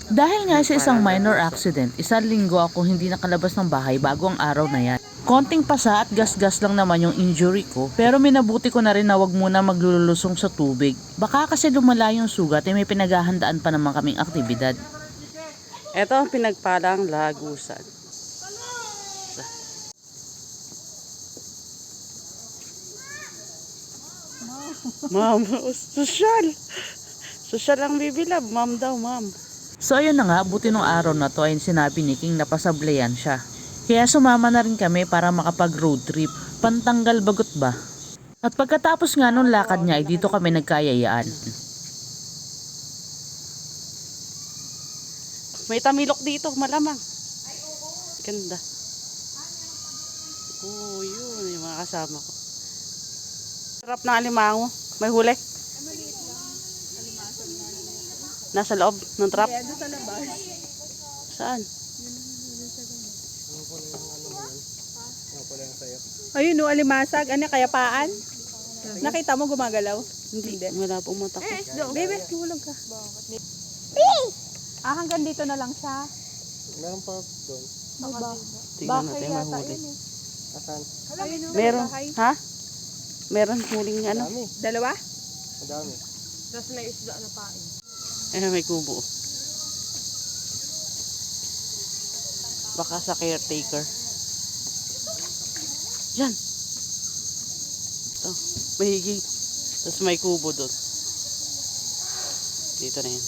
Dahil nga sa isang minor accident, 1 linggo ako hindi nakalabas ng bahay bago ang araw na yan. Konting pasa at gas-gas lang naman yung injury ko, pero minabuti ko na rin na wag muna maglululusong sa tubig. Baka kasi lumala yung sugat may pinaghahandaan pa naman kaming aktibidad. Ito ang pinagpalang lagusan. Ma'am, social. Social ang bibilab. Ma'am daw, ma'am. So ayun na nga, buti nung araw na to ay sinabi ni King na pasablayan siya. Kaya sumama na rin kami para makapag road trip, pantanggal bagot ba. At pagkatapos nga nung lakad niya ay dito kami nagkayayaan. May tamilok dito, malamang. Ganda. Oh, yun yung mga kasama ko. Sarap ng alimango. May huli. Nasa loob ng trap. Kaya doon sa labas. Saan? Ayun, no, alimasag. Ano, kayapaan? Nakita mo gumagalaw? Hindi. Wala pong mata ko. Baby, hulog ka. Hanggang dito na lang siya. Meron pa doon. Tingnan natin, may huli. Asan? Meron. Ha? Meron huling ano? Madami. Dalawa? Madami. May kubo. Baka sa caretaker. Yan. Ito. Mahiging. Tapos may kubo doon. Dito na yan.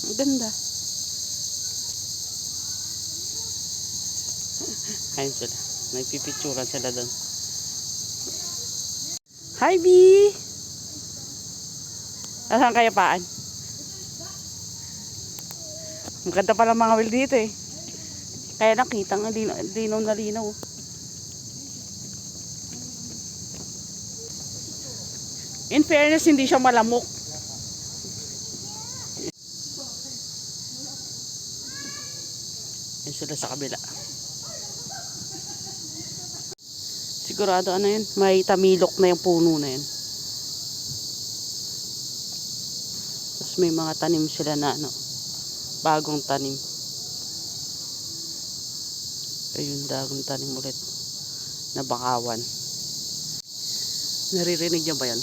Ang ganda. Ayun sila. Nagpipicturan sila doon. Hi, B! Asan kaya paan? Maganda pala mga wil dito eh. Kaya nakita nga linaw na linaw. In fairness, hindi siya malamok. Yan sila sa kabila. Sigurado ano yun, may tamilok na yung puno na yun. Tapos may mga tanim sila na ano, bagong tanim. Ayun, bagong tanim ulit na bakawan. Naririnig niyo ba yan?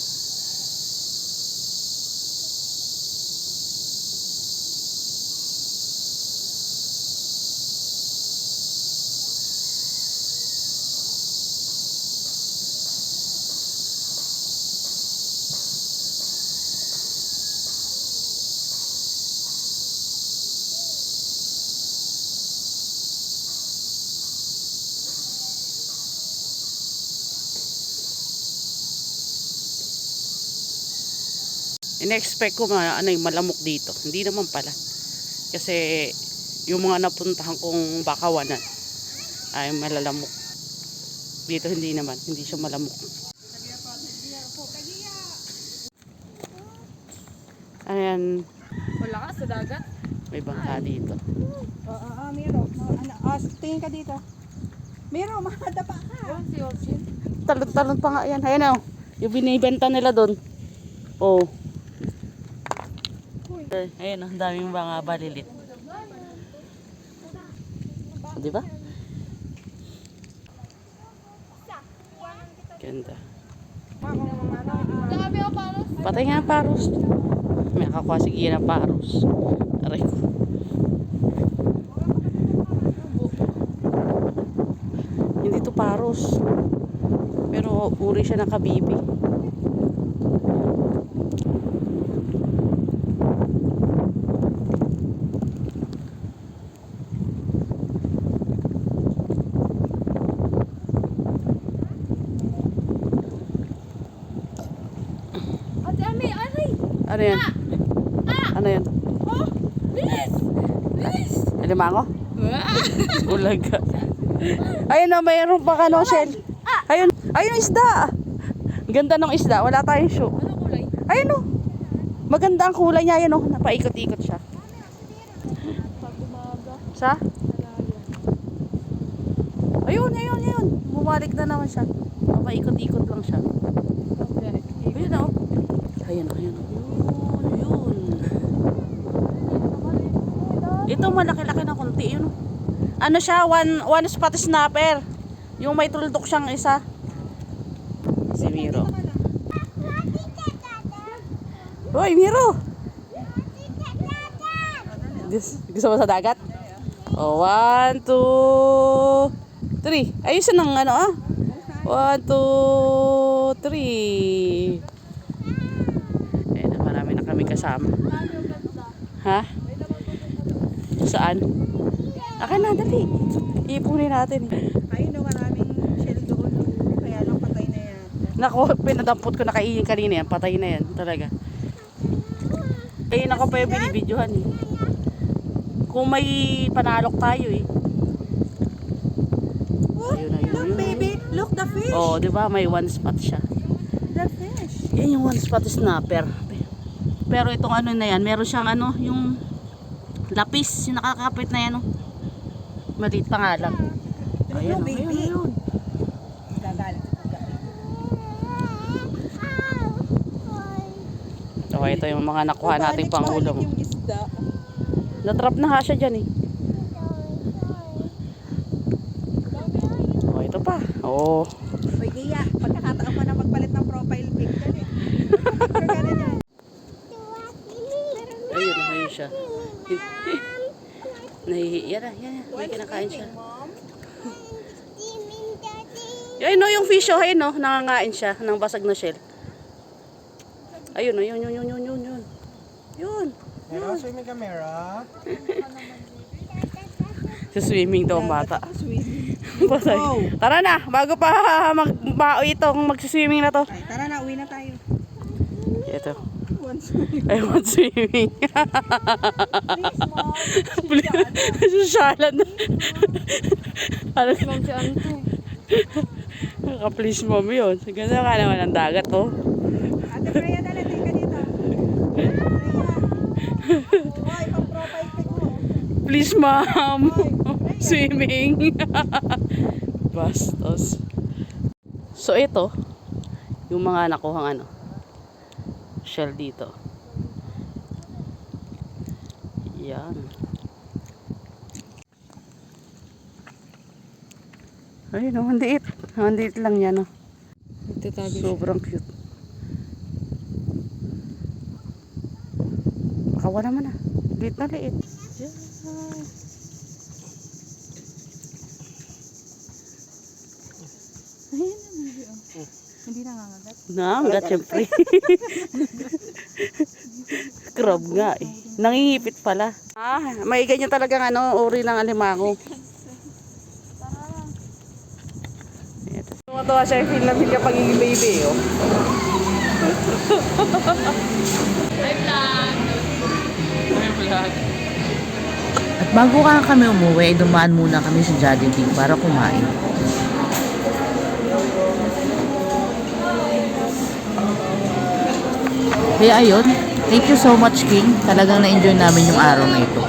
In-expect ko malamok dito. Hindi naman pala. Kasi yung mga napuntahan kong bakawanan ay malalamok. Dito hindi naman. Hindi siya malamok. Ayan. Wala ka sa dagat? May bangka dito. Miro. Tingin ka dito. Miro, makadapa ka. Si Orchin. Talon-talon pa nga yan. Ayan o. Yung binibenta nila doon. Oh. Ayan o. Daming mga balilit. Di ba? Ganda. Patay nga paros. May nakakuha si Gira paros. Aray ko. Hindi to paros. Pero uri siya ng kabibi. Ano yan? Ano yan? Oh, bilis! Bilis! Alimango? Ulaga. Ayun na, mayroon pa ka no, Shell. Ayun, ayun isda. Ganda ng isda, wala tayong show. Ano kulay? Ayun o. Maganda ang kulay niya, ayun o. Napaikot-ikot siya. Pag umaga. Sa? Ayun, ayun, ayun. Bumalik na naman siya. Napaikot-ikot lang siya. Okay. Ayun o. Ayun, ayun. Ayun, ayun. Ito malaki-laki na konti yun. Ano siya, one spot snapper. Yung may tuldok siyang isa. Si Miro. Hoy, Miro! Gusto mo sa dagat? Oh, 1, 2, 3. Ayusin ng ano ah. 1, 2, 3. Ayun na, marami na kami kasama. Ha? Saan? Akin na, dali. Ipunin natin. Ayun, no, maraming shell doon. Kaya lang patay na yan. Nako, pinadampot ko na kainin kanina yan. Patay na yan, talaga. Ayun ako pa yung binibidyohan eh. Kung may panalok tayo eh. Ayun, ayun, Look, ayun. baby. Look, the fish. Oh, di ba may one spot siya. The fish. Yan yung one spot snapper. Pero itong ano na yan, meron siyang ano, yung lapis, yung nakakapit na yan. Oh. Maliit pa nga lang. Ayan, Ayun, baby. ayun. Gagalit. So, ito yung mga nakuha nating pangulam. Yung isda. Natrap na nga siya dyan eh. Oh, ito pa. Oh. Uy, Gia, pagkakataon mo na magpalit ng profile pic ka eh. Ganun yan. Ayun, ayun siya. Yan na, yan na. May kinakain siya. Mom? Ayun no, yung fish oh, ayun no, nangangain siya ng basag na shell. Ayun, ayun, yun, yun, yun, yun, yun. Yun. Meron swimming camera. Sa swimming daw ang bata. Swimming. Patay. Tara na, bago pa itong magsiswimming na to. Ay, tara na, uwi na tayo. Ito. Once swimming. I want swimming. Please, Mom. Susyalan na. Ano? Mom, si Ante. Naka-please mom yun. Ganda ka naman ang dagat oh. Ate Freya, dali, tingin ka dito. Freya. Uy, pang profile pic mo. Please mom. Swimming. Bastos. So ito, yung mga nakuhang ano, shell dito. Yan. Ayun oh, handiit. Handiit lang yan oh. Sobrang cute. Kawa naman ah. Liit na liit. Yan. Hindi nangangagat. Nangat, syempre. Crab nga eh. Nangingipit pala. Ah, may ganyan talagang ano, uri ng alimango. Ito. Tumatawa siya yung feel na feel ka pagiging baby oh. At bago ka kami umuwi, ay dumaan muna kami sa Jollibee para kumain. Kaya ayun, thank you so much King. Talagang na-enjoy namin yung araw na ito.